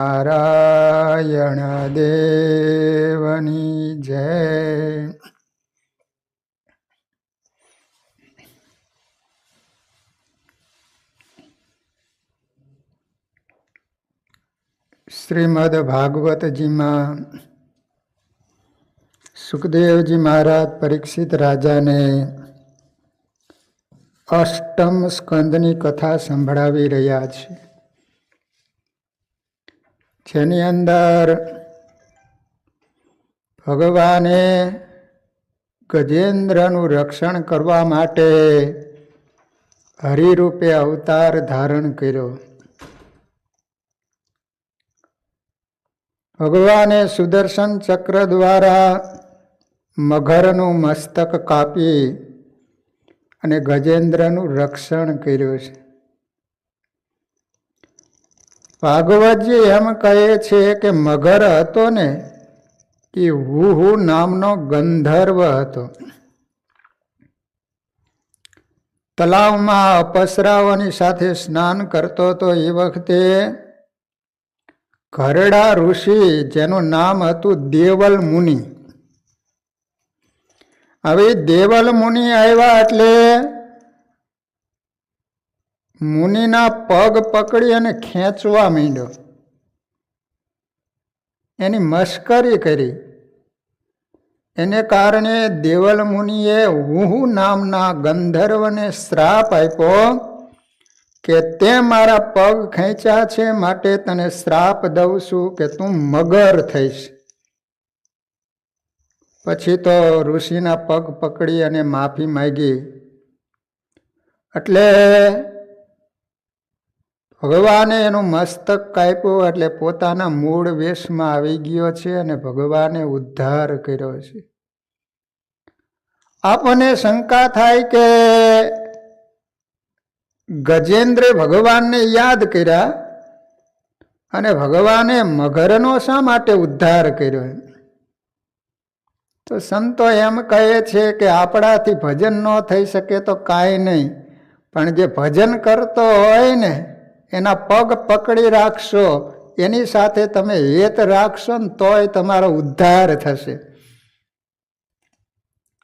નારાયણ દેવની જય. શ્રીમદ ભાગવતજીમાં સુખદેવજી મહારાજ પરીક્ષિત રાજાને અષ્ટમ સ્કંદની કથા સંભળાવી રહ્યા છે, જેની અંદર ભગવાને ગજેન્દ્રનું રક્ષણ કરવા માટે હરિરૂપે અવતાર ધારણ કર્યો. ભગવાને સુદર્શન ચક્ર દ્વારા મગરનું મસ્તક કાપી અને ગજેન્દ્રનું રક્ષણ કર્યું છે. ભાગવતજી એમ કહે છે કે મગર હતો ને એ હુહુ નામનો ગંધર્વ હતો. તલાવમાં અપસરાઓની સાથે સ્નાન કરતો હતો. એ વખતે ઘરડા ઋષિ, જેનું નામ હતું દેવલ મુનિ, હવે દેવલ મુનિ આવ્યા એટલે મુનિના પગ પકડી અને ખેંચવા માંડ્યો. એની મશ્કરી કરી. એને કારણે દેવલ મુનિએ હુહુ નામના ગંધર્વને શ્રાપ આપ્યો કે તે મારા પગ ખેંચ્યા છે, માટે તને શ્રાપ દઉં છું કે તું મગર થઈશ. પછી તો ઋષિના પગ પકડી અને માફી માંગી. એટલે ભગવાને એનું મસ્તક કાપ્યું, એટલે પોતાના મૂળ વેશમાં આવી ગયો છે અને ભગવાને ઉદ્ધાર કર્યો છે. આપણને શંકા થાય કે ગજેન્દ્રે ભગવાનને યાદ કર્યા અને ભગવાને મગરનો શા માટે ઉદ્ધાર કર્યો? તો સંતો એમ કહે છે કે આપણાથી ભજન ન થઈ શકે તો કાંઈ નહીં, પણ જે ભજન કરતો હોય ને એના પગ પકડી રાખશો, એની સાથે તમે હેત રાખશો ને તોય તમારો ઉદ્ધાર થશે.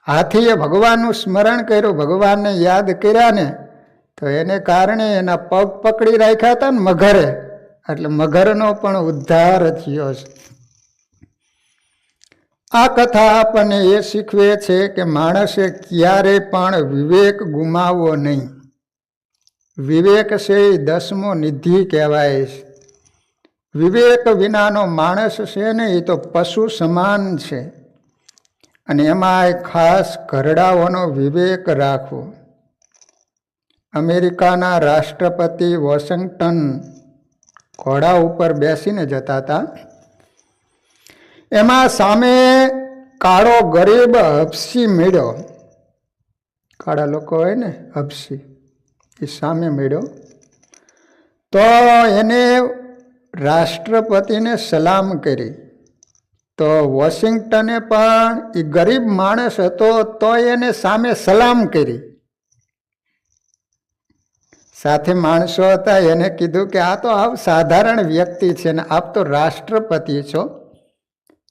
હાથીએ ભગવાનનું સ્મરણ કર્યું, ભગવાનને યાદ કર્યા ને તો એને કારણે એના પગ પકડી રાખ્યા હતા ને મગરે, એટલે મગરનો પણ ઉદ્ધાર થયો છે. આ કથા આપણને એ શીખવે છે કે માણસે ક્યારે પણ વિવેક ગુમાવવો નહીં. વિવેક છે એ 10મો નિધિ કહેવાય છે. વિવેક વિનાનો માણસ છે ને એ તો પશુ સમાન છે. અને એમાં ખાસ ઘરડાઓનો વિવેક રાખવો. અમેરિકાના રાષ્ટ્રપતિ વોશિંગ્ટન ઘોડા ઉપર બેસીને જતા હતા. એમાં સામે કાળો ગરીબ હબસી મળ્યો. કાળા લોકો હોય ને હબસી, એ સામે મળ્યો તો એને રાષ્ટ્રપતિને સલામ કરી. તો વોશિંગ્ટને પણ એ ગરીબ માણસ હતો તો એને સામે સલામ કરી. સાથે માણસો હતા, એને કીધું કે આ તો આપ સાધારણ વ્યક્તિ છે ને આપ તો રાષ્ટ્રપતિ છો,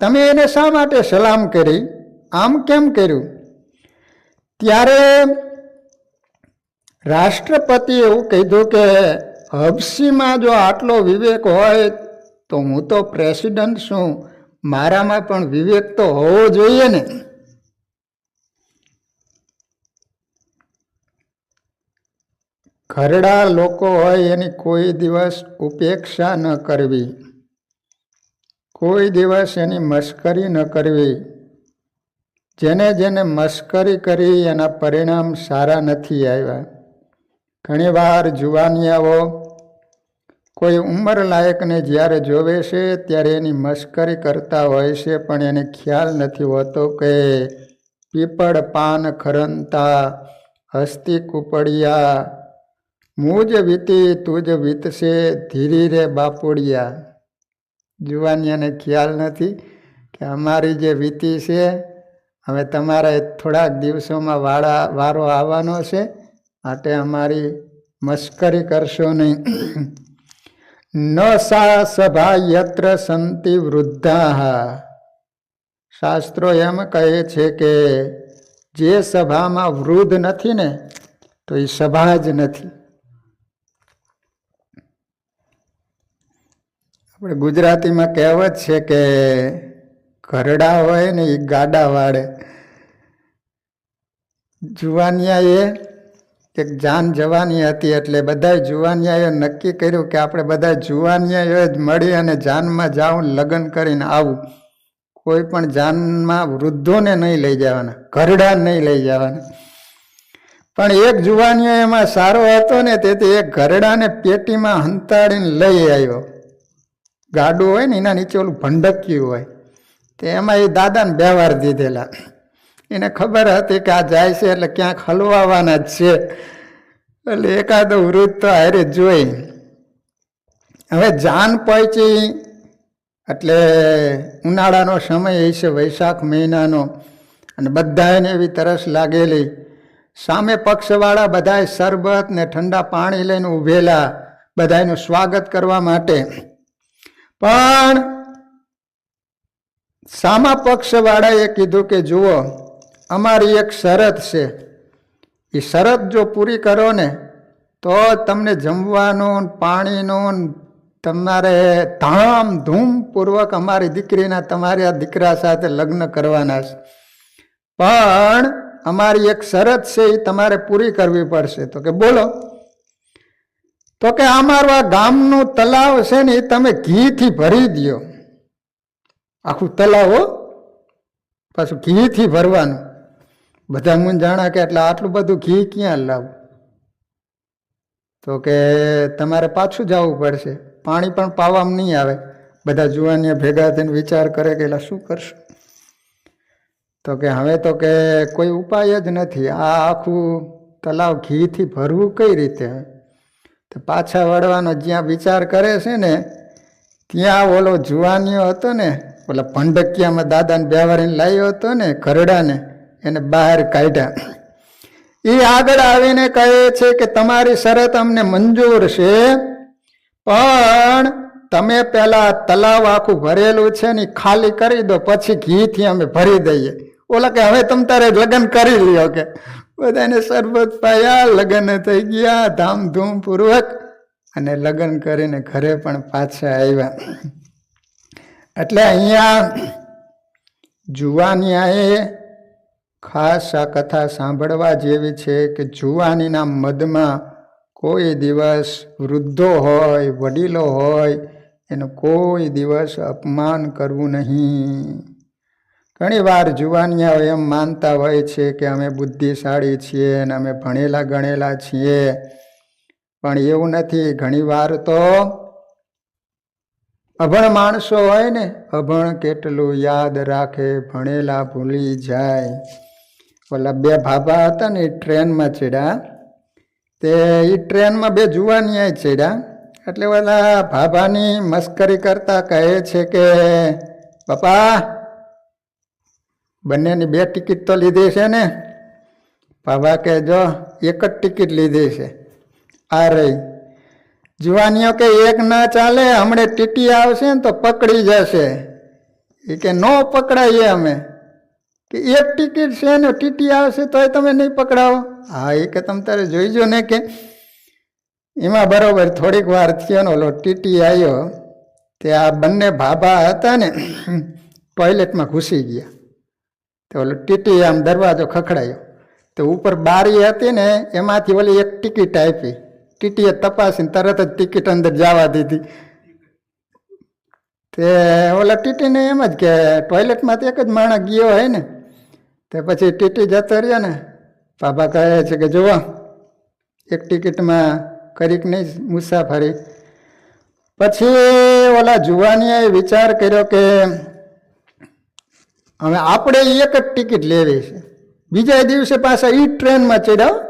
તમે એને શા માટે સલામ કરી, આમ કેમ કર્યું? ત્યારે રાષ્ટ્રપતિ એવું કીધું કે હબસીમાં જો આટલો વિવેક હોય તો હું તો પ્રેસિડન્ટ છું, મારામાં પણ વિવેક તો હોવો જોઈએ ને. ઘરડા લોકો હોય એની કોઈ દિવસ ઉપેક્ષા ન કરવી, કોઈ દિવસ એની મશ્કરી ન કરવી. જેને જેને મશ્કરી કરી એના પરિણામ સારા નથી આવ્યા. ઘણીવાર જુવાનિયાઓ કોઈ ઉંમર લાયકને જ્યારે જોવે છે ત્યારે એની મશ્કરી કરતા હોય છે, પણ એને ખ્યાલ નથી હોતો કે પીપળ પાન ખરંતા હસ્તી કુપડિયા, મુજ વીતી તુજ વીતશે ધીરી રે બાપોડિયા. જુવાનિયાને ખ્યાલ નથી કે અમારી જે વીતી છે હવે તમારે થોડાક દિવસોમાં વારો આવવાનો છે, માટે અમારી મશ્કરી કરશો નહીં. ન સા સભા યત્ર સંતિ વૃદ્ધા. શાસ્ત્રો એમ કહે છે કે જે સભામાં વૃદ્ધ નથી ને તો એ સભા જ નથી. આપણે ગુજરાતીમાં કહેવત છે કે ઘરડા હોય ને એ ગાડા વાળે. જુવાનિયાએ એક જાન જવાની હતી એટલે બધા જુવાનિયાએ નક્કી કર્યું કે આપણે બધા જુવાનિયાએ જ મળી અને જાનમાં જાઉં, લગ્ન કરીને આવું. કોઈ પણ જાનમાં વૃદ્ધોને નહીં લઈ જવાના, ઘરડા નહીં લઈ જવાના. પણ એક જુવાનિયો એમાં સારો હતો ને તેથી એક ઘરડાને પેટીમાં હંતાડીને લઈ આવ્યો. ગાડું હોય ને એના નીચે ઓલું ભંડક્યું હોય તે એમાં એ દાદાને બેવાર દીધેલા. એને ખબર હતી કે આ જાય છે એટલે ક્યાંક હલવાવાના જ છે, એટલે એકાદો વૃદ્ધ તો હારે જોઈ. હવે જાન પહોંચી એટલે ઉનાળાનો સમય હશે, વૈશાખ મહિનાનો, અને બધાને એવી તરસ લાગેલી. સામે પક્ષવાળા બધાએ શરબત ને ઠંડા પાણી લઈને ઊભેલા બધાનું સ્વાગત કરવા માટે. પણ સામા પક્ષવાળાએ કીધું કે જુઓ, અમારી એક શરત છે, એ શરત જો પૂરી કરો ને તો તમને જમવાનું પાણીનું તમારે ધામધૂમપૂર્વક અમારી દીકરીના તમારા દીકરા સાથે લગ્ન કરવાના છે. પણ અમારી એક શરત છે એ તમારે પૂરી કરવી પડશે. તો કે બોલો. તો કે અમારું આ ગામનું તલાવ છે ને એ તમે ઘીથી ભરી દો. આખું તલાવ પાછું ઘીથી ભરવાનું. બધા મૂંઝાણા કે એટલે આટલું બધું ઘી ક્યાં લાવું? તો કે તમારે પાછું જવું પડશે, પાણી પણ પાવામાં નહીં આવે. બધા જુવાનિયા ભેગા થઈને વિચાર કરે કે એટલે શું કરશું? તો કે હવે તો કે કોઈ ઉપાય જ નથી, આ આખું તલાવ ઘીથી ભરવું કઈ રીતે? તો પાછા વળવાનો જ્યાં વિચાર કરે છે ને ત્યાં ઓલો જુવાનિયો હતો ને, ઓલા ભંડકિયામાં દાદાને બેવારીને લાવ્યો હતો ને ઘરડાને, એને બહાર કાઢ્યા. એ આગળ આવીને કહે છે કે તમારી શરત અમને મંજૂર છે, પણ તમે પેલા તલાવ આખું ભરેલું છે ને ખાલી કરી દો, પછી ઘીથી અમે ભરી દઈએ. ઓલા કે હવે તમે તારે લગ્ન કરી લ્યો. કે બધાને શરબત પાયા, લગ્ન થઈ ગયા ધામધૂમ પૂર્વક, અને લગ્ન કરીને ઘરે પણ પાછા આવ્યા. એટલે અહીંયા જુવાનિયાએ ખાસ આ કથા સાંભળવા જેવી છે કે જુવાનીના મદમાં કોઈ દિવસ વૃદ્ધો હોય, વડીલો હોય, એનું કોઈ દિવસ અપમાન કરવું નહીં. ઘણી વાર જુવાનિયાઓ એમ માનતા હોય છે કે અમે બુદ્ધિશાળી છીએ અને અમે ભણેલા ગણેલા છીએ, પણ એવું નથી. ઘણી વાર તો અભણ માણસો હોય ને, અભણ કેટલું યાદ રાખે, ભણેલા ભૂલી જાય. ઓલા બે ભાભા હતા ને એ ટ્રેનમાં ચડ્યા, તે એ ટ્રેનમાં બે જુવાનિયા ચડ્યા. એટલે ઓલા ભાભાની મસ્કરી કરતા કહે છે કે બાપા બંનેની બે ટિકિટ તો લીધી છે ને? ભાભા કે જો એક જ ટિકિટ લીધી છે, આ રહી. જુવાનીઓ કે એક ના ચાલે, હમણાં ટીટી આવશે ને તો પકડી જશે. એ કે નો પકડાઈએ અમે, કે એક ટિકિટ છે ને ટીટી આવશે તોય તમે નહીં પકડાવો. હા, એ કે તમે તારે જોઈજો ને. કે એમાં બરોબર થોડીક વાર થયો ને ઓલો ટીટી આવ્યો, તે આ બંને ભાભા હતા ને ટોયલેટમાં ઘૂસી ગયા. તો ઓલો ટીટી આમ દરવાજો ખખડાયો, તો ઉપર બારી હતી ને એમાંથી ઓલી એક ટિકિટ આપી. ટીટીએ તપાસીને તરત જ ટિકિટ અંદર જવા દીધી. તે ઓલા ટીટીને એમ જ કે ટોયલેટમાંથી એક જ માણસ ગયો હોય ને, તે પછી ટીટી જતો રહ્યો ને. બાબા કહે છે કે જુઓ, એક ટિકિટમાં કરીક નહીં મુસાફરી. પછી ઓલા જુવાનીએ વિચાર કર્યો કે હવે આપણે એક જ ટિકિટ લેવી છે. બીજા દિવસે પાછા એ ટ્રેનમાં ચડ્યા.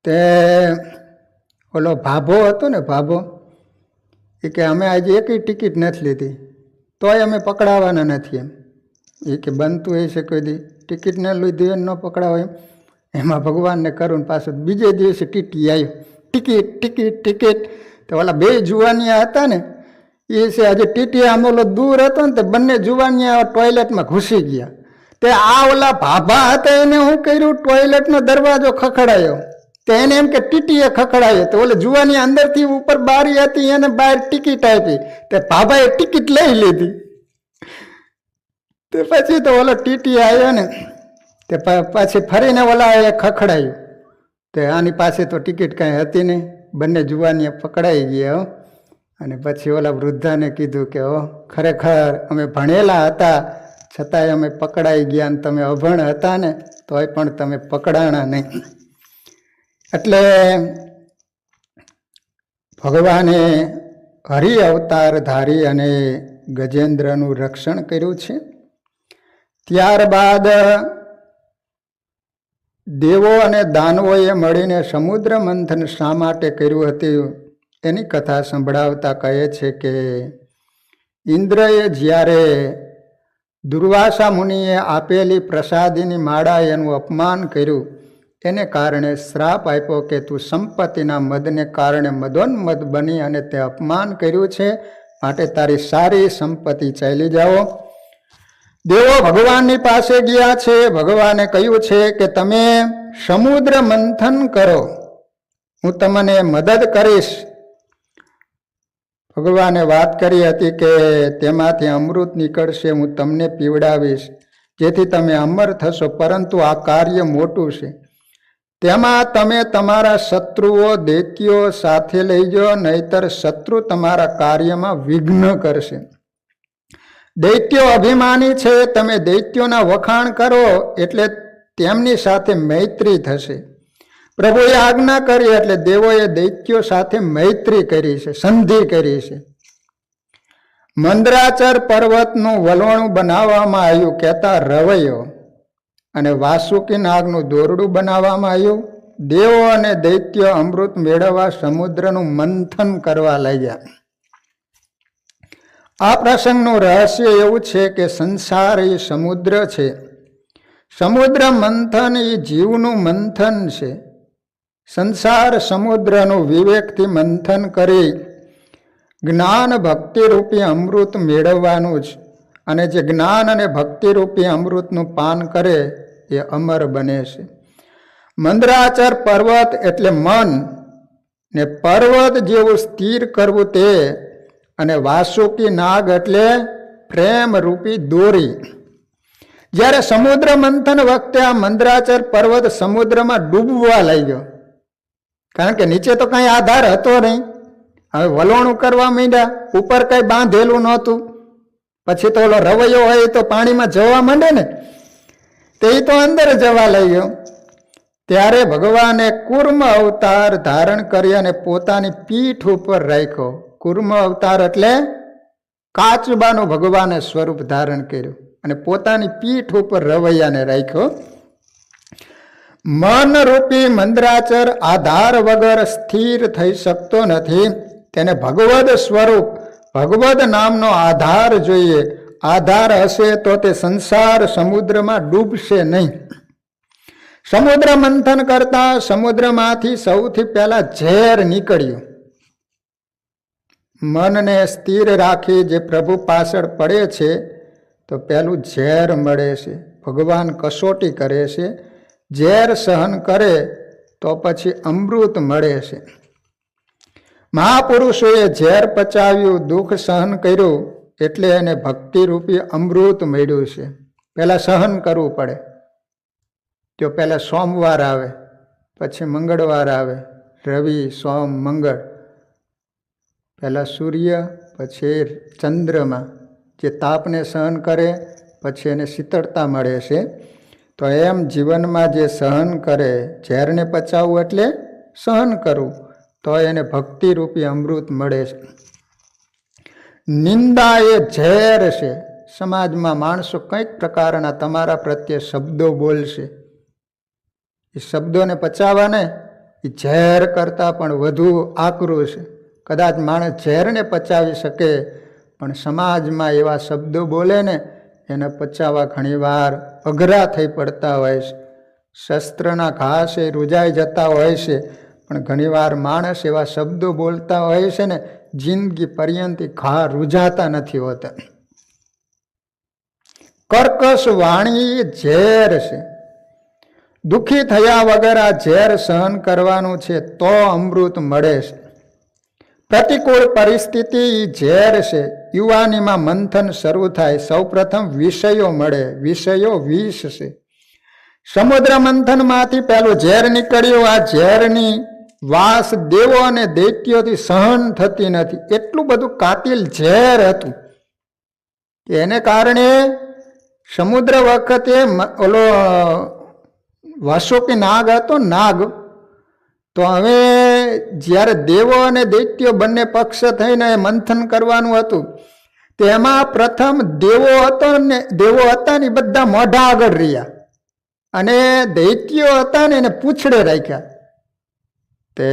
તે ઓલો ભાભો હતો ને, ભાભો, એ કે અમે આજે એકેય ટિકિટ નથી લીધી તોય અમે પકડાવાના નથી. એમ એ કે બનતું એ છે કોઈ દી ટિકિટ ન લીધી ન પકડાવો એમ. એમાં ભગવાનને કરું પાછું બીજે દિવસે ટીટી આવ્યું, ટિકિટ ટિકિટ ટિકિટ. તો ઓલા બે જુવાનિયા હતા ને એ છે હજી ટીટી આમોલો દૂર હતો ને તે બંને જુવાનિયા ટોયલેટમાં ઘૂસી ગયા. તે આ ઓલા ભાભા હતા એને શું કર્યું, ટોયલેટનો દરવાજો ખખડાયો. તો એને એમ કે ટીટીએ ખખડાયો. તો ઓલે જુવાની અંદરથી ઉપર બારી હતી એને બહાર ટિકિટ આપી. તે ભાભાએ ટિકિટ લઈ લીધી. તે પછી તો ઓલો ટીટી આવ્યો ને તે પછી ફરીને ઓલા એ ખખડાયું. તે આની પાસે તો ટિકિટ કાંઈ હતી નહીં. બંને જુવાનીએ પકડાઈ ગયા. અને પછી ઓલા વૃદ્ધાને કીધું કે ખરેખર અમે ભણેલા હતા છતાંય અમે પકડાઈ ગયા ને તમે અભણ હતા ને તોય પણ તમે પકડાણા નહીં. એટલે ભગવાને હરિ અવતાર ધારી અને ગજેન્દ્રનું રક્ષણ કર્યું છે. ત્યારબાદ દેવો અને દાનવોએ મળીને સમુદ્ર મંથન શા માટે કર્યું હતું એની કથા સંભળાવતા કહે છે કે ઇન્દ્રએ જ્યારે દુર્વાસા મુનિએ આપેલી પ્રસાદીની માળા એનું અપમાન કર્યું એને કારણે શ્રાપ આપ્યો કે તું સંપત્તિના મદને કારણે મદોન્મદ બની અને તે અપમાન કર્યું છે, માટે તારી સારી સંપત્તિ ચાલી જાઓ. દેવો ભગવાનની પાસે ગયા છે. ભગવાને કહ્યું છે કે તમે સમુદ્ર મંથન કરો, હું તમને મદદ કરીશ. ભગવાને વાત કરી હતી કે તેમાંથી અમૃત નીકળશે, હું તમને પીવડાવીશ જેથી તમે અમર થશો, પરંતુ આ કાર્ય મોટું છે. તેમાં તમે તમારા શત્રુઓ દૈત્યો સાથે લઈ જાઓ, નહીતર શત્રુ તમારા કાર્યમાં વિઘ્ન કરશે. દૈત્યો અભિમાની છે, તમે દૈત્યોના વખાણ કરો એટલે તેમની સાથે મૈત્રી થશે. પ્રભુએ આજ્ઞા કરી એટલે દેવોએ દૈત્યો સાથે મૈત્રી કરી છે, સંધિ કરી છે. મંદરાચર પર્વતનું વલોણું બનાવવામાં આવ્યું કહેતા રવૈયો, અને વાસુકી નાગનું દોરડું બનાવવામાં આવ્યું. દેવો અને દૈત્યો અમૃત મેળવવા સમુદ્રનું મંથન કરવા લાગ્યા. આ પ્રસંગનું રહસ્ય એવું છે કે સંસાર એ સમુદ્ર છે. સમુદ્ર મંથન એ જીવનું મંથન છે. સંસાર સમુદ્રનું વિવેકથી મંથન કરી જ્ઞાન ભક્તિરૂપી અમૃત મેળવવાનું જ, અને જે જ્ઞાન અને ભક્તિરૂપી અમૃતનું પાન કરે એ અમર બને છે. મંદરાચર પર્વત એટલે મન ને પર્વત જેવું સ્થિર કરવું તે, અને વાસુકી નાગ એટલે પ્રેમ રૂપી દોરી. જ્યારે સમુદ્ર મંથન વખતે આ મંદરાચર પર્વત સમુદ્રમાં ડૂબવા લાગ્યો, કારણ કે નીચે તો કઈ આધાર હતો નહીં. હવે વલોણું કરવા માંડ્યા, ઉપર કઈ બાંધેલું નહોતું. પછી તો ઓલો રવૈયો હોય તો પાણીમાં જવા માંડે ને, તે તો અંદર જવા લાગ્યો. ત્યારે ભગવાને કુર્મ અવતાર ધારણ કરી અને પોતાની પીઠ ઉપર રાખ્યો. કુર્મ અવતાર એટલે કાચબાનું ભગવાને સ્વરૂપ ધારણ કર્યું અને પોતાની પીઠ ઉપર રવૈયાને રાખ્યો. મન રૂપી મંદરાચર આધાર વગર સ્થિર થઈ શકતો નથી. તેને ભગવદ સ્વરૂપ ભગવદ નામનો આધાર જોઈએ. આધાર હશે તો તે સંસાર સમુદ્રમાં ડૂબશે નહીં. સમુદ્ર મંથન કરતા સમુદ્રમાંથી સૌથી પહેલા ઝેર નીકળ્યું. મનને સ્થિર રાખી જે પ્રભુ પાછળ પડે છે તો પહેલું ઝેર મળે છે. ભગવાન કસોટી કરે છે. ઝેર સહન કરે તો પછી અમૃત મળે છે. મહાપુરુષોએ ઝેર પચાવ્યું, દુઃખ સહન કર્યું, એટલે એને ભક્તિરૂપી અમૃત મળ્યું છે. પહેલાં સહન કરવું પડે. જો પહેલાં સોમવાર આવે, પછી મંગળવાર આવે, રવિ સોમ મંગળ, પહેલાં સૂર્ય પછી ચંદ્રમાં જે તાપને સહન કરે પછી એને શીતળતા મળે છે. તો એમ જીવનમાં જે સહન કરે, ઝેરને પચાવવું એટલે સહન કરવું, તો એને ભક્તિરૂપી અમૃત મળે છે. નિંદા એ ઝેર છે. સમાજમાં માણસો કંઈક પ્રકારના તમારા પ્રત્યે શબ્દો બોલશે. એ શબ્દોને પચાવવાને એ ઝેર કરતાં પણ વધુ આકરું છે. કદાચ માણસ ઝેરને પચાવી શકે, પણ સમાજમાં એવા શબ્દો બોલે ને એને પચાવવા ઘણીવાર અઘરા થઈ પડતા હોય છે. શસ્ત્રના ઘા છે રૂજાઈ જતા હોય છે, પણ ઘણીવાર માણસ એવા શબ્દો બોલતા હોય છે ને, જિંદગી પર્યંત ઘા રૂઝાતા નથી હોતા. કર્કશ વાણી ઝેર છે. દુઃખી થયા વગર આ ઝેર સહન કરવાનું છે તો અમૃત મળે છે. પ્રતિકૂળ પરિસ્થિતિ ઝેર છે. યુવાનીમાં મંથન શરૂ થાય, સૌ પ્રથમ વિષયો મળે. વિષયો વિષ છે. સમુદ્ર મંથનમાંથી પેલું ઝેર નીકળ્યું. આ ઝેરની વાસ દેવો અને દૈત્યોથી સહન થતી નથી. એટલું બધું કાતિલ ઝેર હતું. એને કારણે સમુદ્ર વખતે ઓલો વાસુકી નાગ હતો, નાગ. તો હવે જ્યારે દેવો અને દૈત્યો બંને પક્ષ થઈને મંથન કરવાનું હતું, તેમાં પ્રથમ દેવો હતા ને બધા મોઢા આગળ રહ્યા, અને દૈત્યો હતા ને એને પૂંછડે રાખ્યા. તે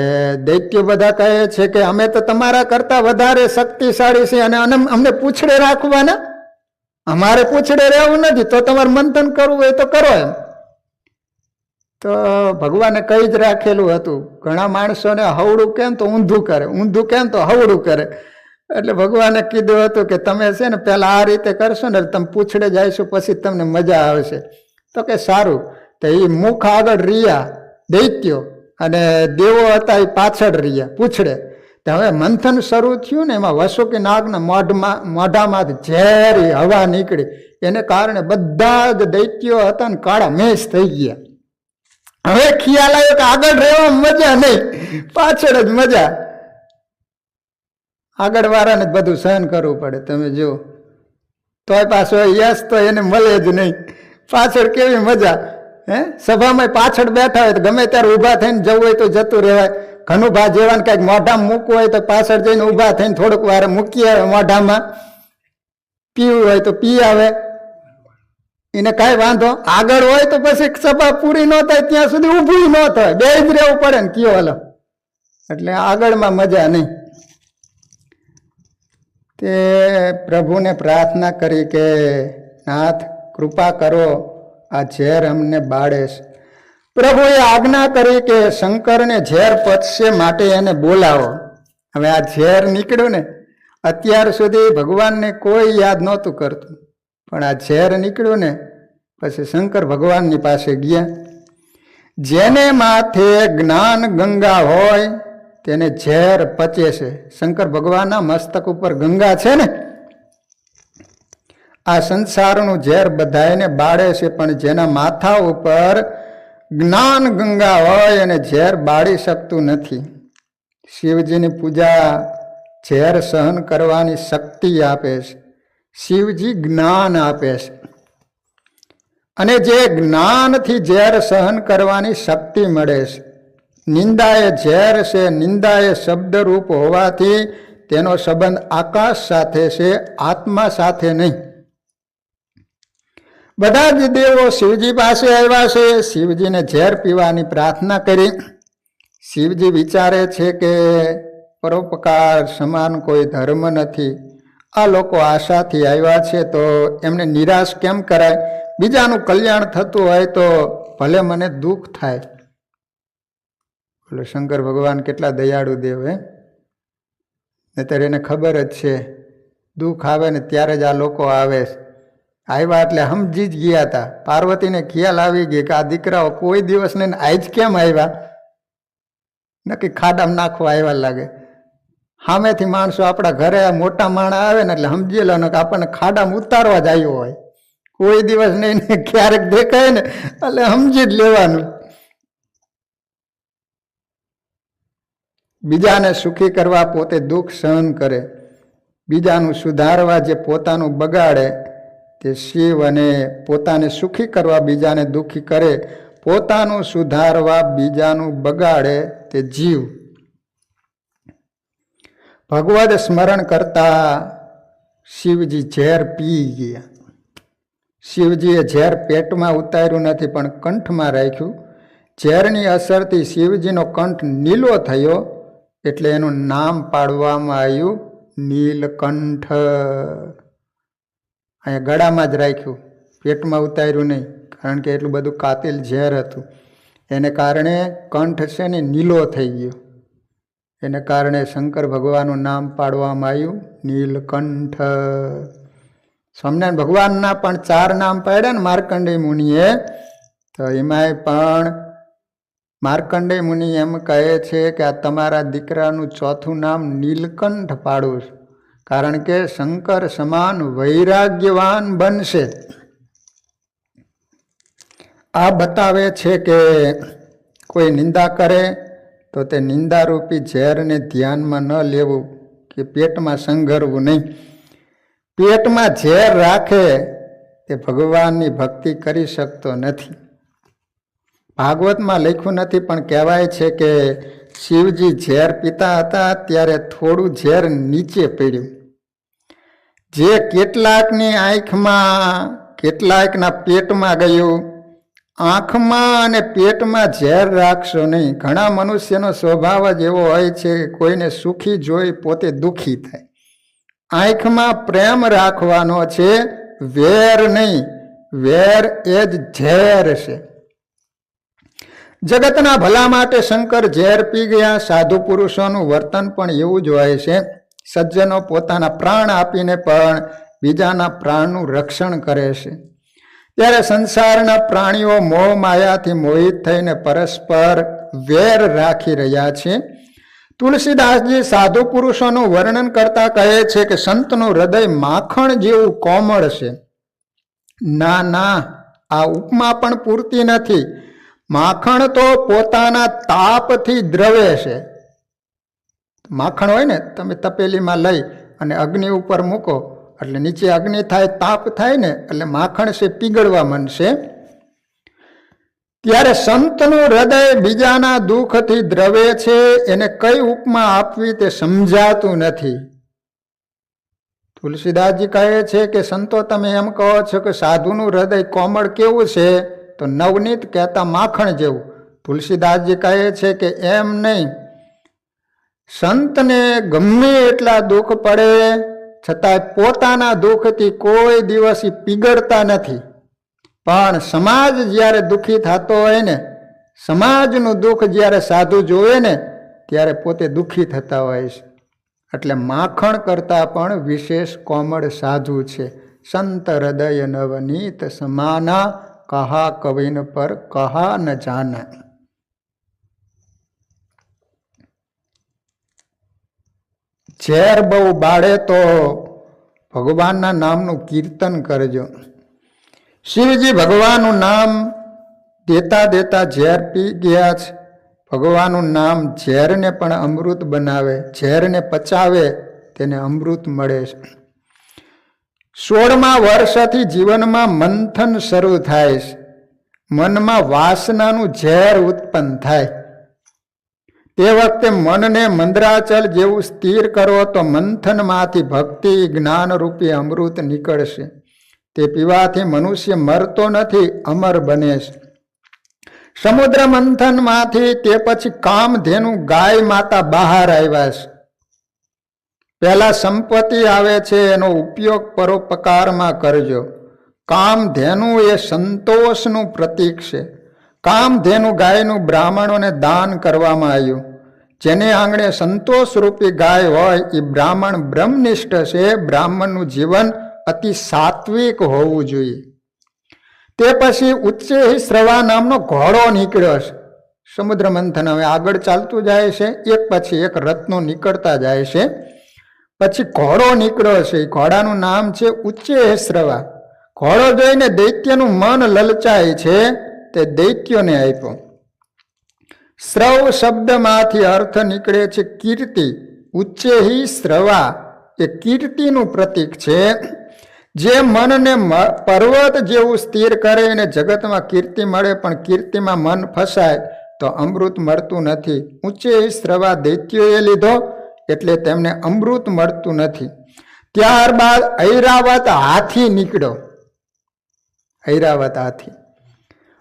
દૈત્યો બધા કહે છે કે અમે તો તમારા કરતા વધારે શક્તિશાળી છે અને અમને પૂંછડે રાખવાના, અમારે પૂંછડે રહેવું નથી, તો તમારે મંથન કરવું હોય તો કરો એમ. તો ભગવાને કઈ જ રાખેલું હતું, ઘણા માણસોને હવડું કેમ તો ઊંધું કરે, ઊંધું કેમ તો હવડું કરે. એટલે ભગવાને કીધું હતું કે તમે છે ને પહેલા આ રીતે કરશો ને તમે પૂંછડે જઈશું, પછી તમને મજા આવશે. તો કે સારું. તો એ મુખ આગળ રહ્યા દૈત્યો, અને દેવો હતા એ પાછળ રહ્યા પૂંછડે. તો હવે મંથન શરૂ થયું ને, એમાં વાસુકી નાગના મોઢામાંથી ઝેરી હવા નીકળી. એને કારણે બધા જ દૈત્યો હતા ને કાળા મેષ થઈ ગયા. હવે ખ્યાલ આવ્યો કે આગળ રહેવા મજા નહીં, પાછળ જ મજા. આગળ વાળાને બધું સહન કરવું પડે. તમે જો તોય પાછો યશ તો એને મળે જ નહીં. પાછળ કેવી મજા. સભામાં પાછળ બેઠા હોય તો ગમે ત્યારે ઊભા થઈને જવું હોય તો જતું રહેવાય. ઘનુભા જેવાને કંઈક મોઢામાં મૂકવું હોય તો પાછળ જઈને ઊભા થઈને થોડુંક વાર મૂકી આવે મોઢામાં. પીવું હોય તો પી આવે, એને કાંઈ વાંધો. આગળ હોય તો પછી સભા પૂરી ન થાય ત્યાં સુધી ઊભું ન થાય, બે જ રહેવું પડે ને કયો હલો. એટલે આગળમાં મજા નહીં. તે પ્રભુને પ્રાર્થના કરી કે નાથ કૃપા કરો, આ ઝેર અમને બાળે છે. પ્રભુએ આજ્ઞા કરી કે શંકરને ઝેર પચશે માટે એને બોલાવો. હવે આ ઝેર નીકળ્યું ને, અત્યાર સુધી ભગવાનને કોઈ યાદ નહોતું કરતું, પણ આ ઝેર નીકળ્યું ને પછી શંકર ભગવાનની પાસે ગયા. જેને માથે જ્ઞાન ગંગા હોય તેને ઝેર પચે છે. શંકર ભગવાનના મસ્તક ઉપર ગંગા છે ને, આ સંસારનું ઝેર બધાને બાળે છે, પણ જેના માથા ઉપર જ્ઞાન ગંગા હોય અને ઝેર બાળી શકતું નથી. શિવજીની પૂજા ઝેર સહન કરવાની શક્તિ આપે છે. શિવજી જ્ઞાન આપે છે, અને જે જ્ઞાનથી ઝેર સહન કરવાની શક્તિ મળે છે. નિંદા એ ઝેર છે. નિંદા એ શબ્દરૂપ હોવાથી તેનો સંબંધ આકાશ સાથે છે, આત્મા સાથે નહીં. બધા જ દેવો શિવજી પાસે આવ્યા છે. શિવજીને ઝેર પીવાની પ્રાર્થના કરી. શિવજી વિચારે છે કે પરોપકાર સમાન કોઈ ધર્મ નથી. આ લોકો આશાથી આવ્યા છે તો એમને નિરાશ કેમ કરાય? બીજાનું કલ્યાણ થતું હોય તો ભલે મને દુઃખ થાય. બોલો શંકર ભગવાન કેટલા દયાળુ દેવ હે. નહીતર એને ખબર જ છે દુઃખ આવે ને ત્યારે જ આ લોકો આવે. આવ્યા એટલે સમજી જ ગયા હતા. પાર્વતીને ખ્યાલ આવી ગઈ કે આ દીકરાઓ કોઈ દિવસ ને આજ કેમ આવ્યા, નક્કી ખાડામાં નાખવા આવ્યા લાગે. સામેથી માણસો આપણા ઘરે મોટા માણા આવે ને એટલે સમજી લો કે આપણને ખાડામાં ઉતારવા જ આવ્યો હોય. કોઈ દિવસ નહીં ને ક્યારેક દેખાય ને એટલે સમજી જ લેવાનું. બીજાને સુખી કરવા પોતે દુઃખ સહન કરે, બીજાનું સુધારવા જે પોતાનું બગાડે તે શિવ, અને પોતાને સુખી કરવા બીજાને દુઃખી કરે, પોતાનું સુધારવા બીજાનું બગાડે તે જીવ. ભગવદ સ્મરણ કરતા શિવજી ઝેર પી ગયા. શિવજીએ ઝેર પેટમાં ઉતાર્યું નથી પણ કંઠમાં રાખ્યું. ઝેરની અસરથી શિવજીનો કંઠ નીલો થયો એટલે એનું નામ પાડવામાં આવ્યું નીલકંઠ. અહીંયા ગળામાં જ રાખ્યું, પેટમાં ઉતાર્યું નહીં, કારણ કે એટલું બધું કાતિલ ઝેર હતું. એને કારણે કંઠ છે ને નીલો થઈ ગયો. એને કારણે શંકર ભગવાનનું નામ પાડવામાં આવ્યું નીલકંઠ. સ્વામિનારાયણ ભગવાનના પણ 4 નામ પાડ્યા ને માર્કંડેય મુનિએ. તો એમાંય પણ માર્કંડેય મુનિ એમ કહે છે કે આ તમારા દીકરાનું 4થું નામ નીલકંઠ પાડું, કારણ કે શંકર સમાન વૈરાગ્યવાન બનશે. આ બતાવે છે કે કોઈ નિંદા કરે તો તે નિંદારૂપી ઝેરને ધ્યાનમાં ન લેવું, કે પેટમાં સંઘરવું નહીં. પેટમાં ઝેર રાખે તે ભગવાનની ભક્તિ કરી શકતો નથી. ભાગવતમાં લખ્યું નથી પણ કહેવાય છે કે શિવજી ઝેર પીતા હતા ત્યારે થોડું ઝેર નીચે પડ્યું. જે કેટલાકની આંખમાં કેટલાકના પેટમાં ગયું. આંખમાં અને પેટમાં ઝેર રાખશો નહીં. ઘણા મનુષ્યનો સ્વભાવ જ એવો હોય છે કે કોઈને સુખી જોઈ પોતે દુઃખી થાય. આંખમાં પ્રેમ રાખવાનો છે, વેર નહીં. વેર એ જ ઝેર છે. જગતના ભલા માટે શંકર ઝેર પી ગયા. સાધુ પુરુષોનું વર્તન પણ એવું જ હોય છે. સજ્જનો પોતાના પ્રાણ આપીને પણ બીજાના પ્રાણનું રક્ષણ કરે છે. ત્યારે સંસારના પ્રાણીઓ મોહ માયાથી મોહિત થઈને પરસ્પર વેર રાખી રહ્યા છે. તુલસીદાસજી સાધુ પુરુષોનું વર્ણન કરતા કહે છે કે સંતનું હૃદય માખણ જેવું કોમળ છે. ના ના, આ ઉપમા પણ પૂરતી નથી. માખણ તો પોતાના તાપથી દ્રવે છે. માખણ હોય ને, તમે તપેલીમાં લઈ અને અગ્નિ ઉપર મૂકો એટલે નીચે અગ્નિ થાય, તાપ થાય ને એટલે માખણ છે પીગળવા માંડશે. ત્યારે સંતનું હૃદય બીજાના દુઃખથી દ્રવે છે. એને કઈ ઉપમા આપવી તે સમજાતું નથી. તુલસીદાસજી કહે છે કે સંતો તમે એમ કહો છો કે સાધુનું હૃદય કોમળ કેવું છે, તો નવનીત કહેતા માખણ જેવું. તુલસીદાસજી કહે છે કે એમ નહીં. સંતને ગમે એટલા દુઃખ પડે છતાંય પોતાના દુઃખથી કોઈ દિવસ પીગળતા નથી. પણ સમાજ જ્યારે દુઃખી થતો હોય ને, સમાજનું દુઃખ જ્યારે સાધુ જોવે ને ત્યારે પોતે દુઃખી થતા હોય છે. એટલે માખણ કરતાં પણ વિશેષ કોમળ સાધુ છે. સંત હૃદય નવનીત સમાના, કહા કવિન પર કહા ન જાના. ઝેર બહુ બાળે તો ભગવાનના નામનું કીર્તન કરજો. શિવજી ભગવાનનું નામ દેતા દેતા ઝેર પી ગયા છે. ભગવાનનું નામ ઝેરને પણ અમૃત બનાવે. ઝેરને પચાવે તેને અમૃત મળે છે. 16મા વર્ષથી જીવનમાં મંથન શરૂ થાય છે. મનમાં વાસનાનું ઝેર ઉત્પન્ન થાય. તે વખતે મનને મંદરાચલ જેવું સ્થિર કરો તો મંથનમાંથી ભક્તિ જ્ઞાન રૂપી અમૃત નીકળશે. તે પીવાથી મનુષ્ય મરતો નથી, અમર બને છે. સમુદ્ર મંથનમાંથી તે પછી કામધેનુ ગાય માતા બહાર આવ્યા છે. પહેલા સંપત્તિ આવે છે, એનો ઉપયોગ પરોપકારમાં કરજો. કામધેનુ એ સંતોષનું પ્રતીક છે. કામધેનુ ગાયનું બ્રાહ્મણોને દાન કરવામાં આવ્યું. જેને આંગણે સંતોષ રૂપી ગાય હોય એ બ્રાહ્મણ બ્રહ્મનિષ્ઠ છે. બ્રાહ્મણનું જીવન અતિ સાત્વિક હોવું જોઈએ. તે પછી ઉચ્ચે શ્રવા નામનો ઘોડો નીકળ્યો છે. સમુદ્ર મંથન હવે આગળ ચાલતું જાય છે, એક પછી એક રત્નો નીકળતા જાય છે. પછી ઘોડો નીકળ્યો છે. ઘોડાનું નામ છે ઉચ્ચે શ્રવા. ઘોડો જોઈને દૈત્યનું મન લલચાય છે, તે દૈત્યોને આપ્યો. શ્રવ શબ્દમાંથી અર્થ નીકળે છે કીર્તિ. ઉચ્ચે શ્રવા એ કીર્તિનું પ્રતીક છે. જે મનને પર્વત જેવું સ્થિર કરે અને જગતમાં કીર્તિ મળે, પણ કીર્તિમાં મન ફસાય તો અમૃત મળતું નથી. ઉચ્ચે શ્રવા દૈત્યોએ લીધો એટલે તેમને અમૃત મળતું નથી. ત્યારબાદ ઐરાવત હાથી નીકળ્યો. ઐરાવત હાથી.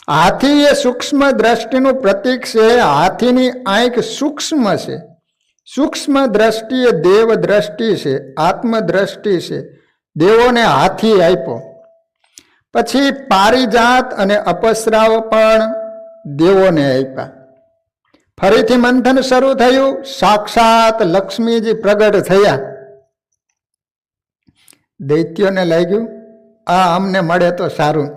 હાથી એ સૂક્ષ્મ દ્રષ્ટિનું પ્રતીક છે. હાથીની આંખ સૂક્ષ્મ છે. સૂક્ષ્મ દ્રષ્ટિ એ દેવ દ્રષ્ટિ છે, આત્મદ્રષ્ટિ છે. દેવોને હાથી આપ્યો. પછી પારિજાત અને અપસરાઓ પણ દેવોને આપ્યા. ફરીથી મંથન શરૂ થયું. સાક્ષાત લક્ષ્મીજી પ્રગટ થયા. દૈત્યોને લાગ્યું આ અમને મળે તો સારું,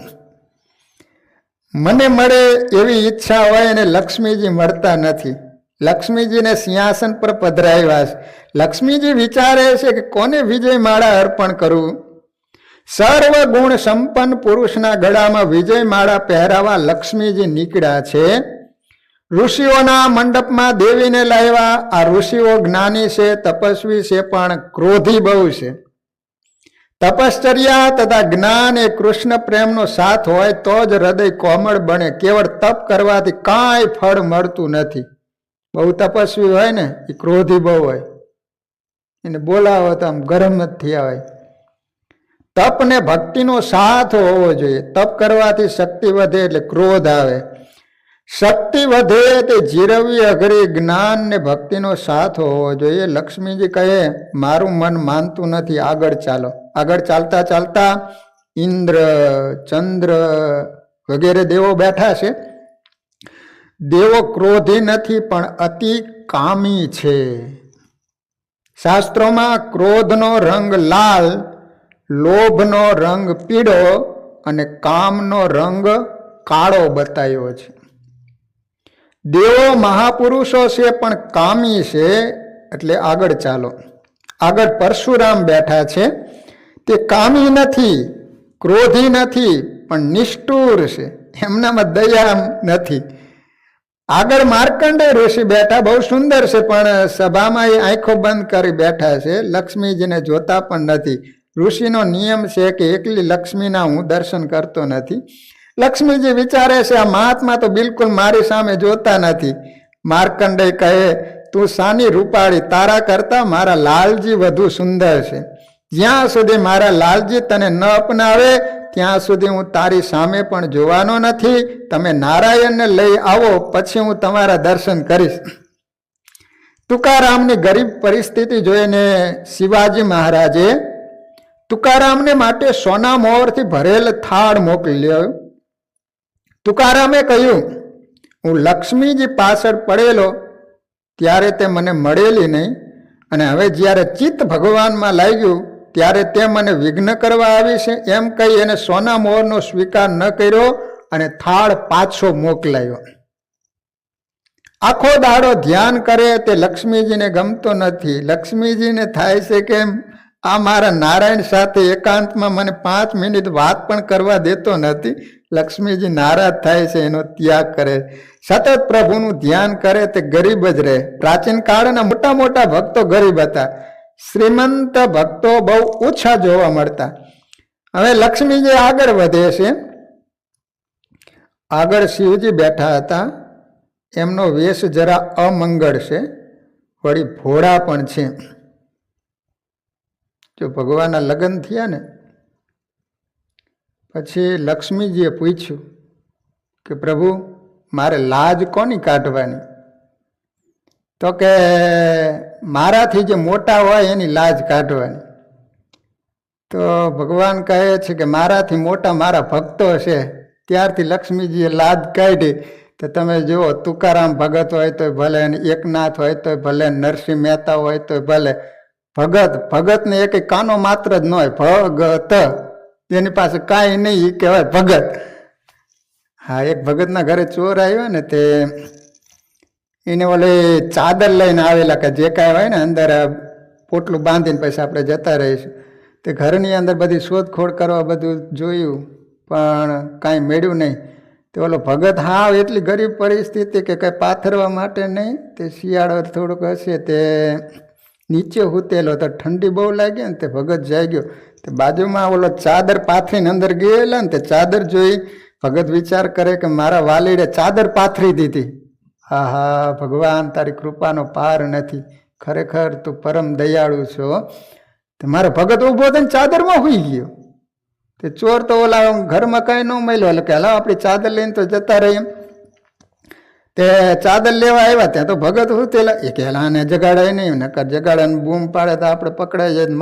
મને મળે એવી ઈચ્છા હોય અને લક્ષ્મીજી મળતા નથી. લક્ષ્મીજીને સિંહાસન પર પધરાવ્યા છે. લક્ષ્મીજી વિચારે છે કે કોને વિજય માળા અર્પણ કરવું. સર્વ ગુણ સંપન્ન પુરુષના ગળામાં વિજય માળા પહેરાવા લક્ષ્મીજી નીકળ્યા છે. ઋષિઓના મંડપમાં દેવીને લાવ્યા. આ ઋષિઓ જ્ઞાની છે, તપસ્વી છે, પણ ક્રોધી બહુ છે. તપશ્ચર્યા તથા જ્ઞાન એ કૃષ્ણ પ્રેમનો સાથ હોય તો જ હૃદય કોમળ બને. કેવળ તપ કરવાથી કાંઈ ફળ મળતું નથી. બહુ તપસ્વી હોય ને એ ક્રોધી બહુ હોય, એને બોલાવો તો આમ ગરમ જ થયા હોય. તપ ને ભક્તિનો સાથ હોવો જોઈએ. તપ કરવાથી શક્તિ વધે એટલે ક્રોધ આવે. શક્તિ વધે તે જીરવી અઘરી. જ્ઞાન ને ભક્તિનો સાથ હોવો જોઈએ. લક્ષ્મીજી કહે મારું મન માનતું નથી, આગળ ચાલો. આગળ ચાલતા ચાલતા ઇન્દ્ર, ચંદ્ર વગેરે દેવો બેઠા છે. દેવો ક્રોધી નથી પણ અતિ કામી છે. શાસ્ત્રોમાં ક્રોધનો રંગ લાલ, લોભનો રંગ પીળો અને કામનો રંગ કાળો બતાવ્યો છે. દેવો મહાપુરુષો છે પણ કામી છે, એટલે આગળ ચાલો. આગળ પરશુરામ બેઠા છે. તે કામી નથી, ક્રોધી નથી, પણ નિષ્ઠુર છે. એમનામાં દયા નથી. આગળ માર્કંડેય ઋષિ બેઠા, બહુ સુંદર છે, પણ સભામાં એ આંખો બંધ કરી બેઠા છે. લક્ષ્મીજીને જોતા પણ નથી. ઋષિનો નિયમ છે કે એકલી લક્ષ્મીના હું દર્શન કરતો નથી. લક્ષ્મીજી વિચારે છે આ મહાત્મા તો બિલકુલ મારી સામે જોતા નથી. માર્કંડેય કહે તું સાની રૂપાળી, તારા કરતા મારા લાલજી વધુ સુંદર છે. જ્યાં સુધી મારા લાલજી તને ન અપનાવે ત્યાં સુધી હું તારી સામે પણ જોવાનો નથી. તમે નારાયણને લઈ આવો, પછી હું તમારા દર્શન કરીશ. તુકારામની ગરીબ પરિસ્થિતિ જોઈને શિવાજી મહારાજે તુકારામને માટે સોના મોરથી ભરેલ થાળ મોકલ્યો. તુકારામે કહ્યું હું લક્ષ્મીજી પાછળ પડેલો ત્યારે તે મને મળેલી નહીં, અને હવે જ્યારે ચિત્ત ભગવાનમાં લાગ્યું ત્યારે તે મને વિઘ્ન કરવા આવી છે. એમ કહી એને સોના મોરનો સ્વીકાર ન કર્યો અને થાળ પાછો મોકલાયો. આખો દાડો ધ્યાન કરે તે લક્ષ્મીજીને ગમતો નથી. લક્ષ્મીજીને થાય છે કે આ મારા નારાયણ સાથે એકાંતમાં મને 5 મિનિટ વાત પણ કરવા દેતો નથી. લક્ષ્મીજી નારાજ થાય છે, એનો ત્યાગ કરે. સતત પ્રભુનું ધ્યાન કરે તે ગરીબ જ રહે. પ્રાચીન કાળના મોટા મોટા ભક્તો ગરીબ હતા, શ્રીમંત ભક્તો બહુ ઓછા જોવા મળતા. હવે લક્ષ્મીજી આગળ વધે છે. આગળ શિવજી બેઠા હતા. એમનો વેશ જરા અમંગળ છે, વળી ભોળા પણ છે. જો ભગવાનના લગ્ન થયા ને પછી લક્ષ્મીજીએ પૂછ્યું કે પ્રભુ મારે લાજ કોની કાઢવાની? તો કે મારાથી જે મોટા હોય એની લાજ કાઢવાની. તો ભગવાન કહે છે કે મારાથી મોટા મારા ભક્તો છે. ત્યારથી લક્ષ્મીજીએ લાજ કાઢી. તો તમે જુઓ, તુકારામ ભગત હોય તો ભલે, એકનાથ હોય તો ભલે, નરસિંહ મહેતા હોય તો ભલે, ભગતને એક કાનો માત્ર જ ન હોય. ભગત એની પાસે કાંઈ નહીં, એ કહેવાય ભગત. હા, એક ભગતના ઘરે ચોર આવ્યો ને, તે એને ઓલે ચાદર લઈને આવેલા કે જે કાંઈ હોય ને અંદર પોટલું બાંધીને પછી આપણે જતા રહીશું. તે ઘરની અંદર બધી શોધખોળ કરવા બધું જોયું પણ કાંઈ મળ્યું નહીં. તે ઓલો ભગત હાવ એટલી ગરીબ પરિસ્થિતિ કે કંઈ પાથરવા માટે નહીં. તે શિયાળો થોડુંક હશે, તે નીચે હૂતેલો તો ઠંડી બહુ લાગી ને તે ભગત જાગ્યો. તે બાજુમાં ઓલો ચાદર પાથરીને અંદર ગયેલા ને તે ચાદર જોઈ ભગત વિચાર કરે કે મારા વાલીડે ચાદર પાથરી દીધી. હા હા, ભગવાન તારી કૃપાનો પાર નથી, ખરેખર તું પરમ દયાળુ છો. તે મારો ભગત ઊભો થઈને ચાદરમાં હુઈ ગયો. તે ચોર તો ઓલા ઘરમાં કાંઈ ન મળ્યો એટલે કે હલાવ આપણી ચાદર લઈને તો જતા રહી. એમ તે ચાદર લેવા આવ્યા ત્યાં તો ભગત હુતેલા. એ કહેલાને જગાડાય નહીં, નકર જગાડાને બૂમ પાડે તો આપણે પકડાઈ જાય,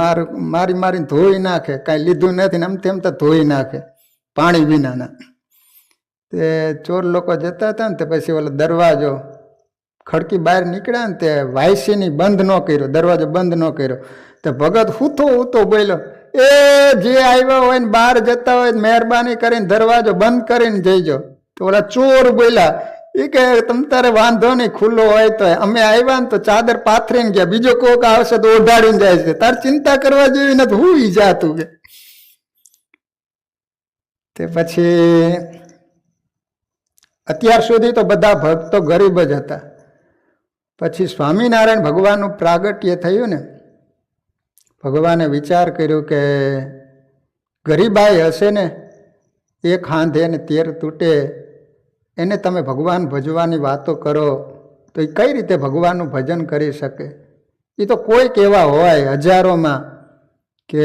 મારી મારીને ધોઈ નાખે. કાંઈ લીધું નથી ને આમ તેમ તો ધોઈ નાખે પાણી વિનાના. તે ચોર લોકો જતા હતા ને તે પછી ઓલો દરવાજો ખડકી બહાર નીકળ્યા ને તે વાયસીની બંધ ન કર્યો, દરવાજો બંધ ન કર્યો. તો ભગત હૂતો બોલ્યો, એ જે આવ્યા હોય ને બહાર જતા હોય મહેરબાની કરીને દરવાજો બંધ કરીને જઈજો. તો ઓલા ચોર બોલ્યા, એ કે તમ તારે વાંધો નહીં, ખુલ્લો હોય તો અમે આવ્યા ને તો ચાદર પાથરીને ગયા, બીજો કોક આવશે તો ઓઢાડીને જાય છે, તાર ચિંતા કરવા જેવી નથી, હું જાતું કે. તે પછી અત્યાર સુધી તો બધા ભક્તો ગરીબ જ હતા. પછી સ્વામિનારાયણ ભગવાનનું પ્રાગટ્ય થયું ને, ભગવાને વિચાર કર્યો કે ગરીબાઈ હશે ને, એક હાંધે ને તેર તૂટે, એને તમે ભગવાન ભજવાની વાતો કરો તો એ કઈ રીતે ભગવાનનું ભજન કરી શકે? એ તો કોઈક એવા હોય હજારોમાં કે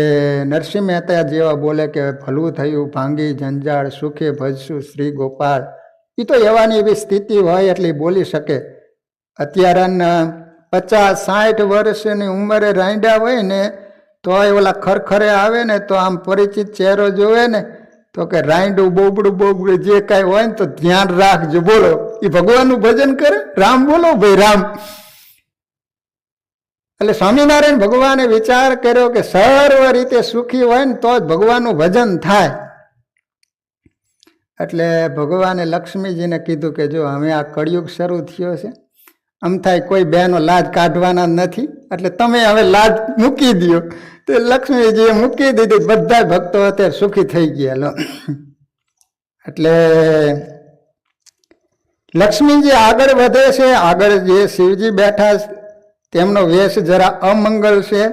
નરસિંહ મહેતા જેવા બોલે કે ભલું થયું ભાંગી જંજાળ, સુખે ભજશું શ્રી ગોપાળ. એ તો એવાની એવી સ્થિતિ હોય એટલે બોલી શકે. અત્યારના 50-60 વર્ષની ઉંમરે રાંડ્યા હોય ને તો ઓલા ખરખરે આવે ને તો આમ પરિચિત ચહેરો જોવે ને તો કે રાંડું બોબડું જે કાંઈ હોય ને તો ધ્યાન રાખજો, બોલો એ ભગવાનનું ભજન કરે, રામ બોલો ભાઈ રામ. એટલે સ્વામિનારાયણ ભગવાને વિચાર કર્યો કે સર્વ રીતે સુખી હોય ને તો જ ભગવાનનું ભજન થાય. એટલે ભગવાને લક્ષ્મીજીને કીધું કે જો હવે આ કળિયુગ શરૂ થયો છે, આમ થાય કોઈ બહેનો લાજ કાઢવાના નથી, એટલે તમે હવે લાજ મૂકી દો. તો લક્ષ્મીજીએ મૂકી દીધી, બધા ભક્તો અત્યારે સુખી થઈ ગયા. એટલે લક્ષ્મીજી આગળ વધે છે. આગળ જે શિવજી બેઠા તેમનો વેશ જરા અમંગલ છે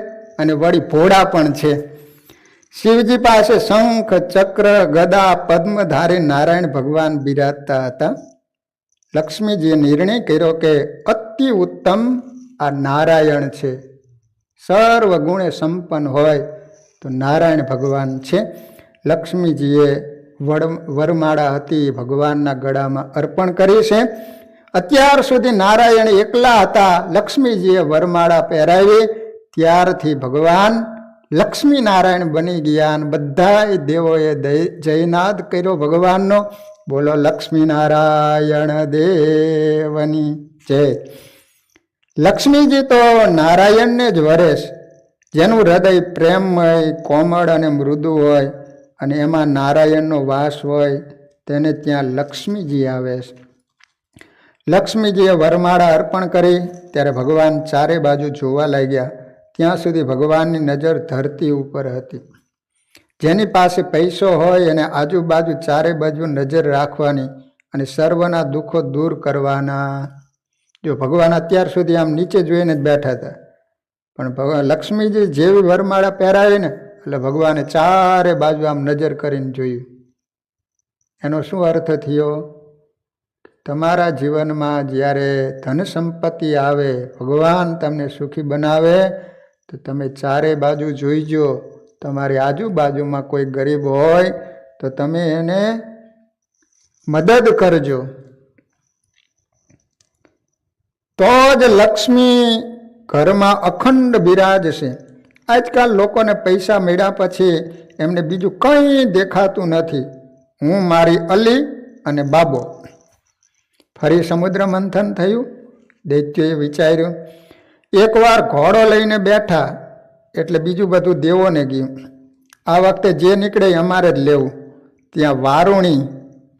અને વળી ભોળા પણ છે. શિવજી પાસે શંખ, ચક્ર, ગદા, પદ્મધારી નારાયણ ભગવાન બિરાજતા હતા. લક્ષ્મીજીએ નિર્ણય કર્યો કે અતિ ઉત્તમ આ નારાયણ છે, સર્વ ગુણે સંપન્ન હોય તો નારાયણ ભગવાન છે. લક્ષ્મીજીએ વરમાળા હતી ભગવાનના ગળામાં અર્પણ કરી છે. અત્યાર સુધી નારાયણ એકલા હતા, લક્ષ્મીજીએ વરમાળા પહેરાવી, ત્યારથી ભગવાન લક્ષ્મી નારાયણ બની ગયા અને બધા દેવોએ જયનાદ કર્યો ભગવાનનો. બોલો લક્ષ્મી નારાયણ દેવની જય. લક્ષ્મીજી તો નારાયણને જ વરે છે. જેનું હૃદય પ્રેમમય, કોમળ અને મૃદુ હોય અને એમાં નારાયણનો વાસ હોય તેને ત્યાં લક્ષ્મીજી આવે છે. લક્ષ્મીજીએ વરમાળા અર્પણ કરી ત્યારે ભગવાન ચારે બાજુ જોવા લાગ્યા. ત્યાં સુધી ભગવાનની નજર ધરતી ઉપર હતી. જેની પાસે પૈસો હોય અને આજુબાજુ ચારે બાજુ નજર રાખવાની અને સર્વના દુઃખો દૂર કરવાના. જો ભગવાન અત્યાર સુધી આમ નીચે જોઈને જ બેઠા હતા, પણ લક્ષ્મીજી જેવી વરમાળા પહેરાવી ને એટલે ભગવાને ચારે બાજુ આમ નજર કરીને જોયું. એનો શું અર્થ થયો? તમારા જીવનમાં જ્યારે ધન સંપત્તિ આવે, ભગવાન તમને સુખી બનાવે તો તમે ચારે બાજુ જોઈજો. તમારી આજુબાજુમાં કોઈ ગરીબ હોય તો તમે એને મદદ કરજો, તો જ લક્ષ્મી ઘરમાં અખંડ બિરાજશે. આજકાલ લોકોને પૈસા મળ્યા પછી એમને બીજું કંઈ દેખાતું નથી. હું, મારી અલી અને બાબો. ફરી સમુદ્ર મંથન થયું. દૈત્યોએ વિચાર્યું, એકવાર ઘોડો લઈને બેઠા એટલે બીજું બધું દેવોને ગયું. આ વખતે જે નીકળે અમારે જ લેવું. ત્યાં વારુણી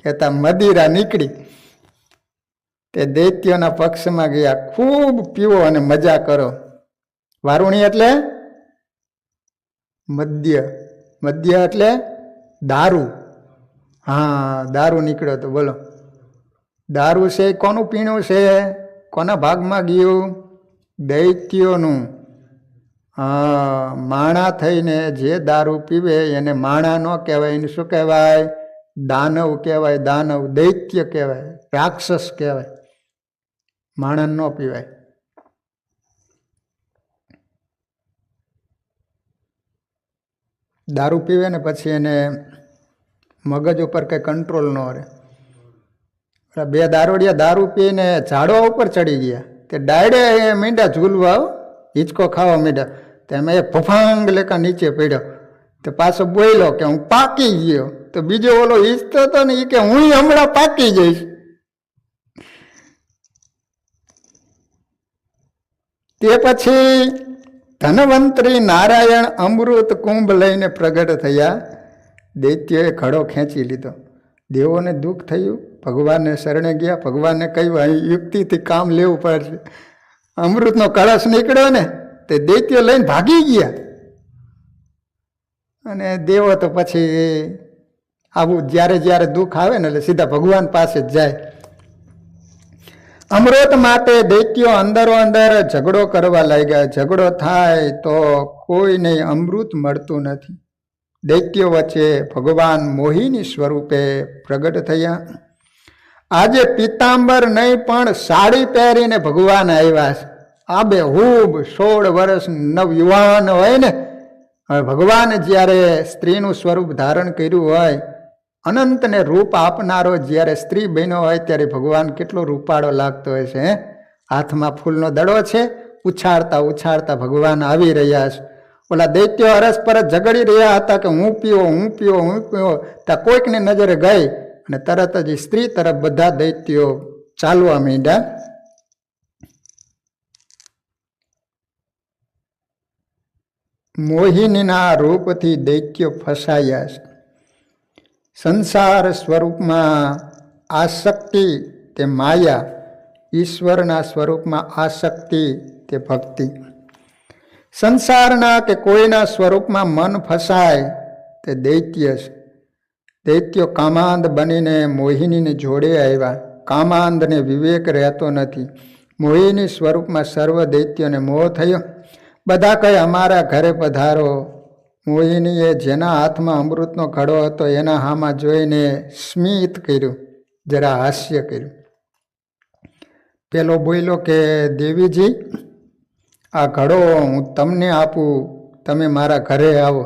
કહેતા મદિરા નીકળી. તે દૈત્યોના પક્ષમાં ગયા. ખૂબ પીવો અને મજા કરો. વારુણી એટલે મદ્ય, મદ્ય એટલે દારૂ. હા, દારૂ નીકળ્યો તો બોલો. દારૂ છે કોનું પીણું છે? કોના ભાગમાં ગયું? દૈત્યોનું. હા, માણા થઈને જે દારૂ પીવે એને માણા ન કહેવાય, એને શું કહેવાય? દાનવ કહેવાય. દાનવ, દૈત્ય કહેવાય, રાક્ષસ કહેવાય. માણા ન પીવાય. દારૂ પીવે ને પછી એને મગજ ઉપર કંઈ કંટ્રોલ ન રહે. બે દારૂડિયા દારૂ પીને ઝાડવા ઉપર ચડી ગયા. તે ડાયડે મીંડા ઝૂલવા, હિંચકો ખાવા મીંડા. તેમાં એ ફફાંગ લેખા નીચે પડ્યો. તે પાછો બોલ્યો કે હું પાકી ગયો. તો બીજો ઓલો ઈચ્છતો હતો ને એ કે હું હમણાં પાકી જઈશ. તે પછી ધનવંતરી નારાયણ અમૃત કુંભ લઈને પ્રગટ થયા. દૈત્યોએ ઘડો ખેંચી લીધો. દેવોને દુઃખ થયું, ભગવાનને શરણે ગયા. ભગવાનને કહ્યું અહીં યુક્તિથી કામ લેવું પડશે. અમૃતનો કળશ નીકળ્યો ને તે દૈત્યો લઈને ભાગી ગયા. અને દેવો તો પછી આવું જ્યારે જ્યારે દુઃખ આવે ને એટલે સીધા ભગવાન પાસે જ જાય. અમૃત માટે દૈત્યો અંદરો અંદર ઝઘડો કરવા લાગ્યા. ઝઘડો થાય તો કોઈને અમૃત મળતું નથી. દૈત્યો વચ્ચે ભગવાન મોહિની સ્વરૂપે પ્રગટ થયા. આજે પિતાંબર નહીં પણ સાડી પહેરીને ભગવાન આવ્યા છે. આબે હૂબ 16 વર્ષ નવયુવાન હોય ને, હવે ભગવાન જ્યારે સ્ત્રીનું સ્વરૂપ ધારણ કર્યું હોય, અનંતને રૂપ આપનારો જ્યારે સ્ત્રી બન્યો હોય ત્યારે ભગવાન કેટલો રૂપાળો લાગતો હોય છે. હાથમાં ફૂલનો દડો છે, ઉછાળતા ઉછાળતા ભગવાન આવી રહ્યા છે. ઓલા દૈત્યો અરસપરસ ઝઘડી રહ્યા હતા કે હું પીવો હું પીવો હું પીવો. ત્યાં કોઈકની નજરે ગઈ અને તરત જ સ્ત્રી તરફ બધા દૈત્યો ચાલવા માંડ્યા. મોહિનીના રૂપથી દૈત્યો ફસાયા છે. સંસાર સ્વરૂપમાં આસક્તિ તે માયા, ઈશ્વરના સ્વરૂપમાં આસક્તિ તે ભક્તિ. સંસારના કે કોઈના સ્વરૂપમાં મન ફસાય તે દૈત્ય છે. દૈત્યો કામાંદ બનીને મોહિનીને જોડે આવ્યા. કામાંદને વિવેક રહેતો નથી. મોહિની સ્વરૂપમાં સર્વ દૈત્યોને મોહ થયો. બધા કહે અમારા ઘરે પધારો. મોહિનીએ જેના હાથમાં અમૃતનો ઘડો હતો એના હામાં જોઈને સ્મિત કર્યું, જરા હાસ્ય કર્યું. પેલો બોલ્યો કે દેવીજી, આ ઘડો હું તમને આપું, તમે મારા ઘરે આવો.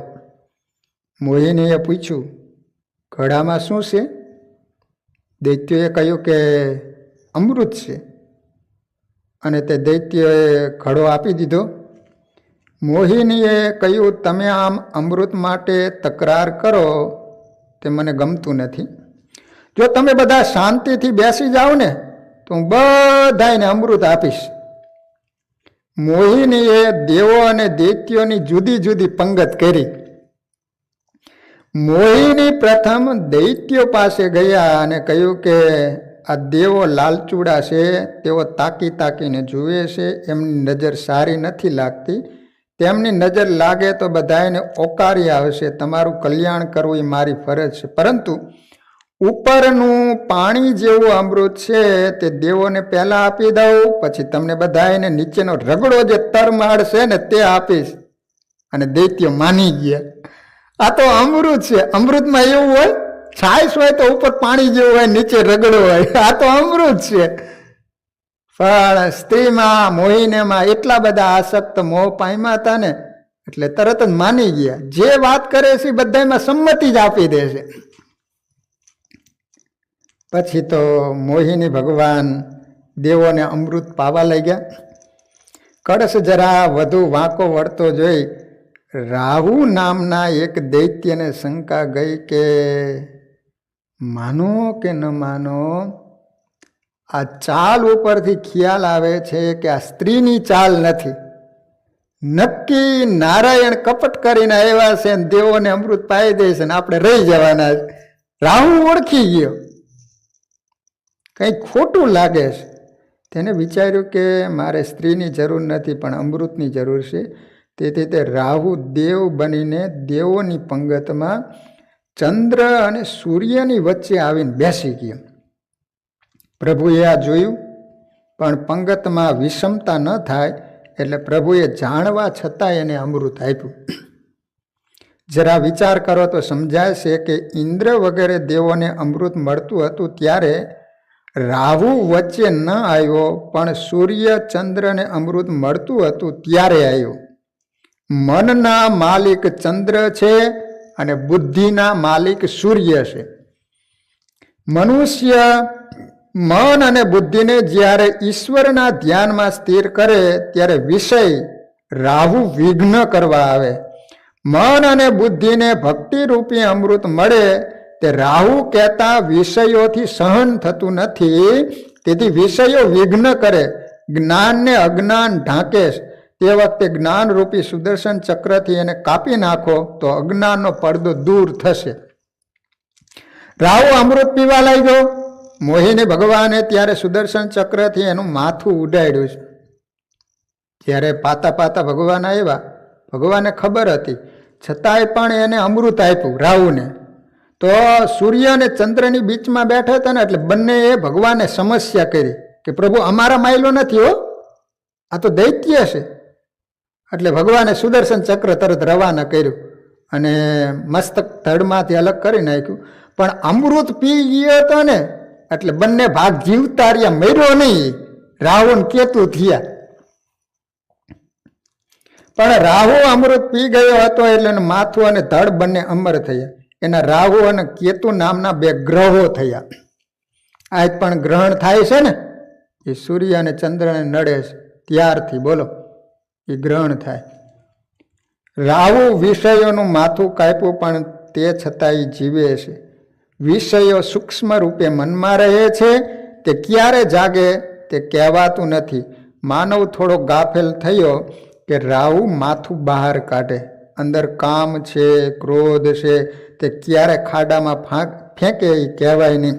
મોહિનીએ પૂછ્યું ઘડામાં શું છે? દૈત્યોએ કહ્યું કે અમૃત છે. અને તે દૈત્યોએ ઘડો આપી દીધો. મોહિનીએ કહ્યું તમે આમ અમૃત માટે તકરાર કરો તે મને ગમતું નથી. જો તમે બધા શાંતિથી બેસી જાઓ ને તો હું બધાને અમૃત આપીશ. મોહિનીએ દેવો અને દૈત્યોની જુદી જુદી પંગત કરી. મોહિની પ્રથમ દૈત્યો પાસે ગયા અને કહ્યું કે આ દેવો લાલચુડા છે, તેઓ તાકી તાકીને જુએ છે, એમની નજર સારી નથી લાગતી. તેમની નજર લાગે તો બધાને ઓકારી આવશે. તમારું કલ્યાણ કરવું એ મારી ફરજ છે. પરંતુ ઉપરનું પાણી જેવું અમૃત છે તે દેવોને પહેલાં આપી દઉં, પછી તમને બધાને નીચેનો રગડો જે તર મારશે ને તે આપીશ. અને દૈત્યો માની ગયા. આ તો અમૃત છે. અમૃતમાં એવું હોય, છાશ હોય તો ઉપર પાણી જેવું હોય, નીચે રગડો હોય. આ તો અમૃત છે. પણ સ્ત્રીમાં મોહિનીમાં એટલા બધા આસક્ત મોહ પામ્યા હતા ને એટલે તરત જ માની ગયા. જે વાત કરે છે બધામાં સંમતિ જ આપી દે છે. પછી તો મોહિની ભગવાન દેવોને અમૃત પાવા લઈ ગયા. કળશ જરા વધુ વાંકો વળતો જોઈ રાહુ નામના એક દૈત્યને શંકા ગઈ કે માનો કે ન માનો, આ ચાલ ઉપરથી ખ્યાલ આવે છે કે આ સ્ત્રીની ચાલ નથી. નક્કી નારાયણ કપટ કરીને આવ્યા છે ને દેવોને અમૃત પાઈ દે છે ને આપણે રહી જવાના છે. રાહુ ઓળખી ગયો, કંઈ ખોટું લાગે છે. તેને વિચાર્યું કે મારે સ્ત્રીની જરૂર નથી પણ અમૃતની જરૂર છે. તેથી તે રાહુ દેવ બનીને દેવોની પંગતમાં ચંદ્ર અને સૂર્યની વચ્ચે આવીને બેસી ગયો. પ્રભુએ આ જોયું પણ પંગતમાં વિષમતા ન થાય એટલે પ્રભુએ જાણવા છતાં એને અમૃત આપ્યું. જરા વિચાર કરો તો સમજાય છે કે ઇન્દ્ર વગેરે દેવોને અમૃત મળતું હતું ત્યારે રાહુ વચ્ચે ન આવ્યો, પણ સૂર્ય ચંદ્રને અમૃત મળતું હતું ત્યારે આવ્યો. મનના માલિક ચંદ્ર છે અને બુદ્ધિના માલિક સૂર્ય છે. મનુષ્ય મન અને બુદ્ધિને જ્યારે ઈશ્વરના ધ્યાનમાં સ્થિર કરે ત્યારે વિષય રાહુ વિઘ્ન કરવા આવે. મન અને બુદ્ધિને ભક્તિરૂપી અમૃત મળે તે રાહુ કહેતા વિષયોથી સહન થતું નથી, તેથી વિષયો વિઘ્ન કરે, જ્ઞાનને અજ્ઞાન ઢાંકે. તે વખતે જ્ઞાનરૂપી સુદર્શન ચક્રથી એને કાપી નાખો તો અજ્ઞાનનો પડદો દૂર થશે. રાહુ અમૃત પીવા લાગ્યો. મોહિની ભગવાને ત્યારે સુદર્શન ચક્રથી એનું માથું ઉડાડ્યું છે. જ્યારે પાતા પાતા ભગવાન આવ્યા, ભગવાનને ખબર હતી, છતાંય પણ એને અમૃત આપ્યું રાહુને. તો સૂર્ય અને ચંદ્રની બીચમાં બેઠા હતા ને, એટલે બંનેએ ભગવાને સમસ્યા કરી કે પ્રભુ અમારા માયલો નથી હો, આ તો દૈત્ય છે. એટલે ભગવાને સુદર્શન ચક્ર તરત રવાના કર્યું અને મસ્તક ધડમાંથી અલગ કરી નાખ્યું. પણ અમૃત પી ગયો હતો ને, એટલે બંને ભાગ જીવતા રહ્યા, મર્યો નહીં. રાહુ ને કેતુ થયા. પણ રાહુ અમૃત પી ગયો હતો એટલે માથું અને ધડ બંને અમર થયા. એના રાહુ અને કેતુ નામના બે ગ્રહો થયા. આજ પણ ગ્રહણ થાય છે ને, એ સૂર્ય અને ચંદ્રને નડે છે ત્યારથી, બોલો, એ ગ્રહણ થાય. રાહુ વિષયોનું માથું કાપ્યું, પણ તે છતાં એ જીવે છે. વિષયો સૂક્ષ્મ રૂપે મનમાં રહે છે, તે ક્યારે જાગે તે કહેવાતું નથી. માનવ થોડો ગાફેલ થયો કે રાહુ માથું બહાર કાઢે. અંદર કામ છે, ક્રોધ છે, તે ક્યારે ખાડામાં ફેંકે એ કહેવાય નહીં.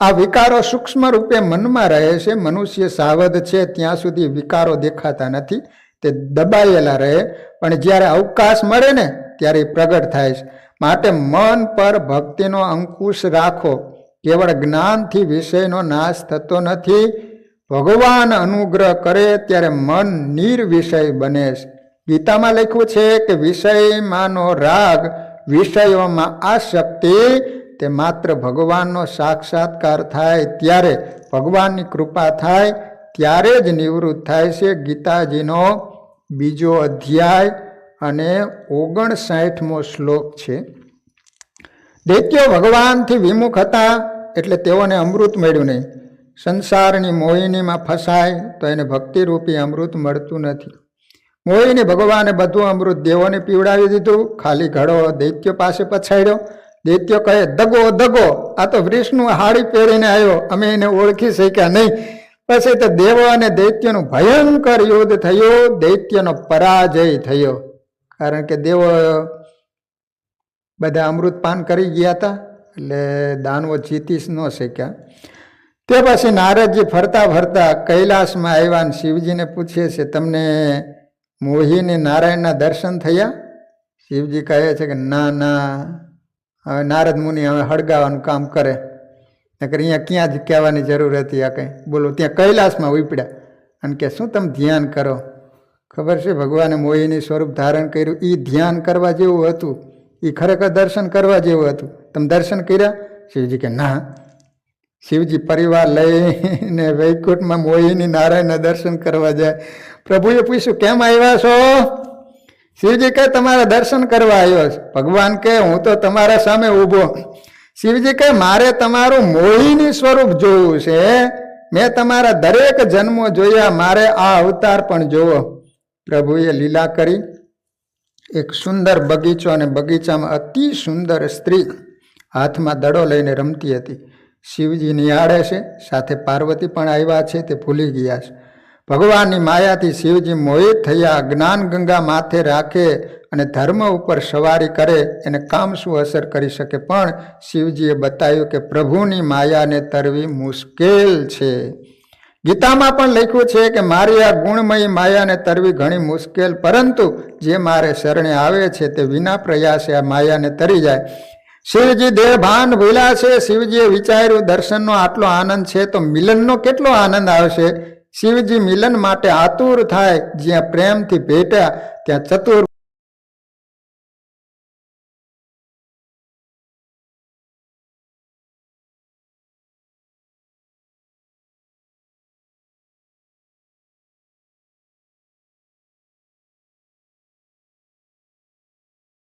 આ વિકારો સૂક્ષ્મ રૂપે મનમાં રહે છે. મનુષ્ય સાવધ છે ત્યાં સુધી વિકારો દેખાતા નથી, તે દબાયેલા રહે. પણ જ્યારે અવકાશ મળે ને ત્યારે એ પ્રગટ થાય છે. માટે મન પર ભક્તિનો અંકુશ રાખો. કેવળ જ્ઞાનથી વિષયનો નાશ થતો નથી. ભગવાન અનુગ્રહ કરે ત્યારે મન નિર્વિષય બને છે. ગીતામાં લખ્યું છે કે વિષયમાંનો રાગ, વિષયોમાં આસક્તિ, તે માત્ર ભગવાનનો સાક્ષાત્કાર થાય ત્યારે, ભગવાનની કૃપા થાય ત્યારે જ નિવૃત્ત થાય છે. ગીતાજીનો 2 અધ્યાય અને 59મો શ્લોક છે. દૈત્યો ભગવાનથી વિમુખ હતા એટલે તેઓને અમૃત મળ્યું નહીં. સંસારની મોહિનીમાં ફસાય તો એને ભક્તિરૂપી અમૃત મળતું નથી. મોહિની ભગવાને બધું અમૃત દેવોને પીવડાવી દીધું, ખાલી ઘડો દૈત્યો પાસે પછાડ્યો. દૈત્યો કહે, દગો દગો, આ તો વૃષનું હાડી પહેરીને આવ્યો, અમે એને ઓળખી શક્યા નહીં. પછી તો દેવો અને દૈત્યનું ભયંકર યુદ્ધ થયું. દૈત્યનો પરાજય થયો, કારણ કે દેવો બધા અમૃત પાન કરી ગયા હતા, એટલે દાનવો જીતી ન શક્યા. તે પછી નારદજી ફરતા ફરતા કૈલાસમાં આવ્યા અને શિવજીને પૂછે છે, તમને મોહિની નારાયણના દર્શન થયા? શિવજી કહે છે કે ના ના, હવે નારદ મુનિ હવે હળગાવાનું કામ કરે, નકર અહીંયા ક્યાં જ કહેવાની જરૂર હતી આ કંઈ. બોલો, ત્યાં કૈલાસમાં ઉપડ્યા અને કે શું તમે ધ્યાન કરો? ખબર છે ભગવાને મોહિની સ્વરૂપ ધારણ કર્યું, એ ધ્યાન કરવા જેવું હતું, એ ખરેખર દર્શન કરવા જેવું હતું. તમે દર્શન કર્યા? શિવજી કે ના. શિવજી પરિવાર લઈને વૈકુંઠમાં મોહિની નારાયણના દર્શન કરવા જાય. પ્રભુએ પૂછ્યું, કેમ આવ્યા છો? શિવજી કહે, તમારા દર્શન કરવા આવ્યો છે. ભગવાન કહે, હું તો તમારા સામે ઊભો. શિવજી કહે, મારે તમારું મોહિની સ્વરૂપ જોવું છે. મેં તમારા દરેક જન્મો જોયા, મારે આ અવતાર પણ જોવો. પ્રભુએ લીલા કરી. એક સુંદર બગીચો અને બગીચામાં અતિ સુંદર સ્ત્રી હાથમાં દડો લઈને રમતી હતી. શિવજી નિહાળે છે, સાથે પાર્વતી પણ આવ્યા છે, તે ભૂલી ગયા છે. ભગવાનની માયાથી શિવજી મોહિત થયા. જ્ઞાન ગંગા માથે રાખે અને ધર્મ ઉપર સવારી કરે, એને કામ શું અસર કરી શકે? પણ શિવજીએ બતાવ્યું કે પ્રભુની માયાને તરવી મુશ્કેલ છે. ગીતામાં પણ લખ્યું છે કે મારી આ ગુણમયી માયાને તરવી ઘણી મુશ્કેલ, પરંતુ જે મારે શરણે આવે છે તે વિના પ્રયાસે આ માયાને તરી જાય. શિવજી દેહ ભાન ભૂલ્યા છે. શિવજીએ વિચાર્યું, દર્શનનો આટલો આનંદ છે તો મિલનનો કેટલો આનંદ આવશે. શિવજી મિલન માટે આતુર થાય. જ્યાં પ્રેમથી ભેટ્યા ત્યાં ચતુર